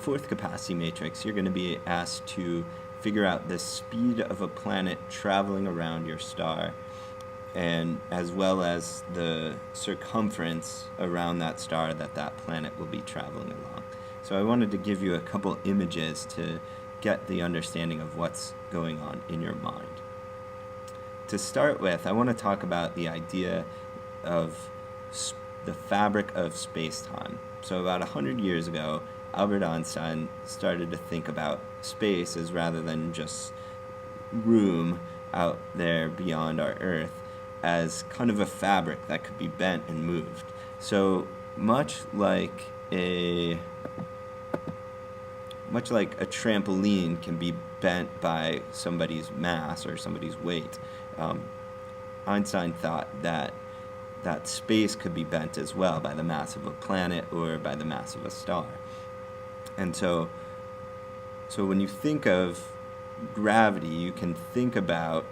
fourth capacity matrix, you're going to be asked to figure out the speed of a planet traveling around your star, and as well as the circumference around that star that that planet will be traveling along. So I wanted to give you a couple images to get the understanding of what's going on in your mind. To start with, I want to talk about the idea of the fabric of space-time. So about 100 years ago, Albert Einstein started to think about space as rather than just room out there beyond our Earth, as kind of a fabric that could be bent and moved. So much like a trampoline can be bent by somebody's mass or somebody's weight, Einstein thought that space could be bent as well by the mass of a planet or by the mass of a star. And so when you think of gravity, you can think about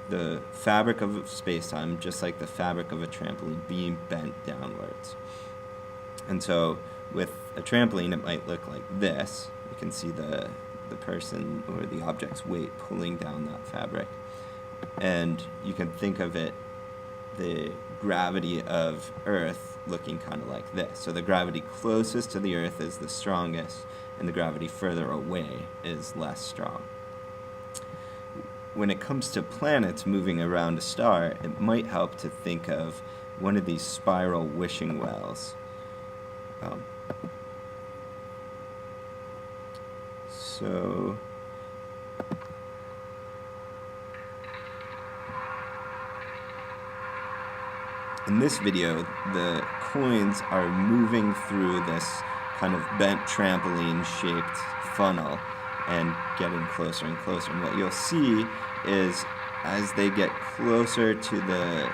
the fabric of space-time just like the fabric of a trampoline being bent downwards. And so with a trampoline, it might look like this. You can see the person or the object's weight pulling down that fabric. And you can think of it, the gravity of Earth, looking kind of like this. So the gravity closest to the Earth is the strongest, and the gravity further away is less strong. When it comes to planets moving around a star, it might help to think of one of these spiral wishing wells. So in this video, the coins are moving through this kind of bent trampoline-shaped funnel and getting closer and closer. And what you'll see is as they get closer to the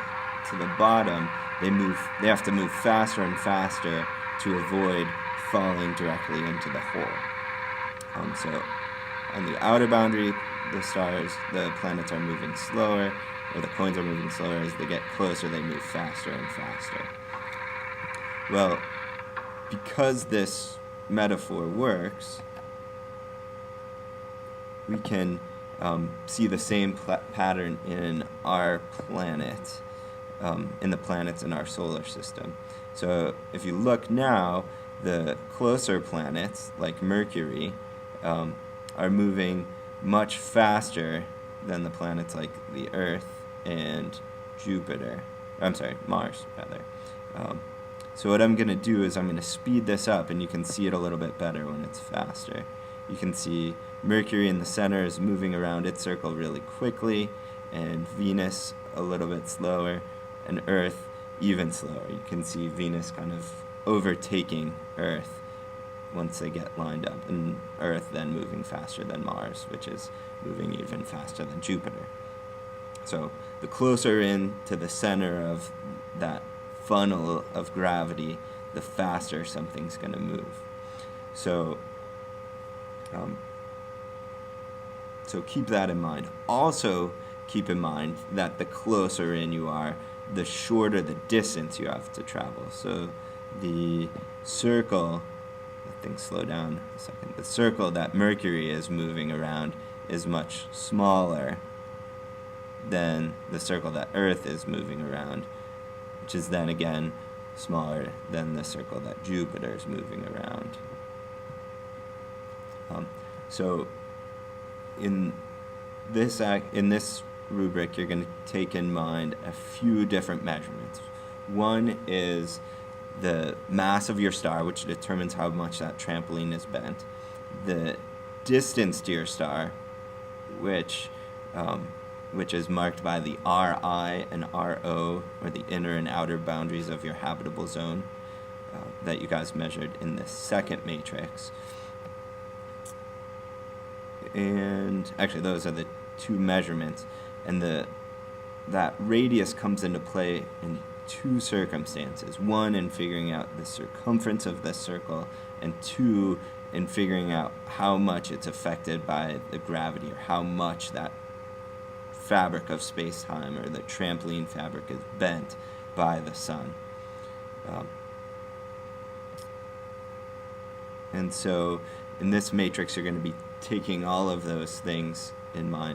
bottom, they have to move faster and faster to avoid falling directly into the hole. So on the outer boundary, the planets are moving slower, or the coins are moving slower. As they get closer, they move faster and faster. Well, because this metaphor works, we can see the same pattern in our planet, in the planets in our solar system. So if you look now, the closer planets, like Mercury, are moving much faster than the planets like the Earth and Mars, rather. So what I'm going to do is I'm going to speed this up, and you can see it a little bit better when it's faster. You can see Mercury in the center is moving around its circle really quickly, and Venus a little bit slower, and Earth even slower. You can see Venus kind of overtaking Earth once they get lined up, and Earth then moving faster than Mars, which is moving even faster than Jupiter. So the closer in to the center of that funnel of gravity, the faster something's going to move. So keep that in mind. Also keep in mind that the closer in you are, the shorter the distance you have to travel. So the circle, let things slow down a second, the circle that Mercury is moving around is much smaller than the circle that Earth is moving around, which is then again smaller than the circle that Jupiter is moving around. So in this rubric, you're going to take in mind a few different measurements. One is the mass of your star, which determines how much that trampoline is bent. The distance to your star, which is marked by the Ri and Ro, or the inner and outer boundaries of your habitable zone, that you guys measured in the second matrix. And actually, those are the two measurements. And that radius comes into play in two circumstances. One, in figuring out the circumference of the circle, and two, in figuring out how much it's affected by the gravity, or how much that fabric of space-time, or the trampoline fabric, is bent by the sun. And so in this matrix, you're going to be taking all of those things in mind.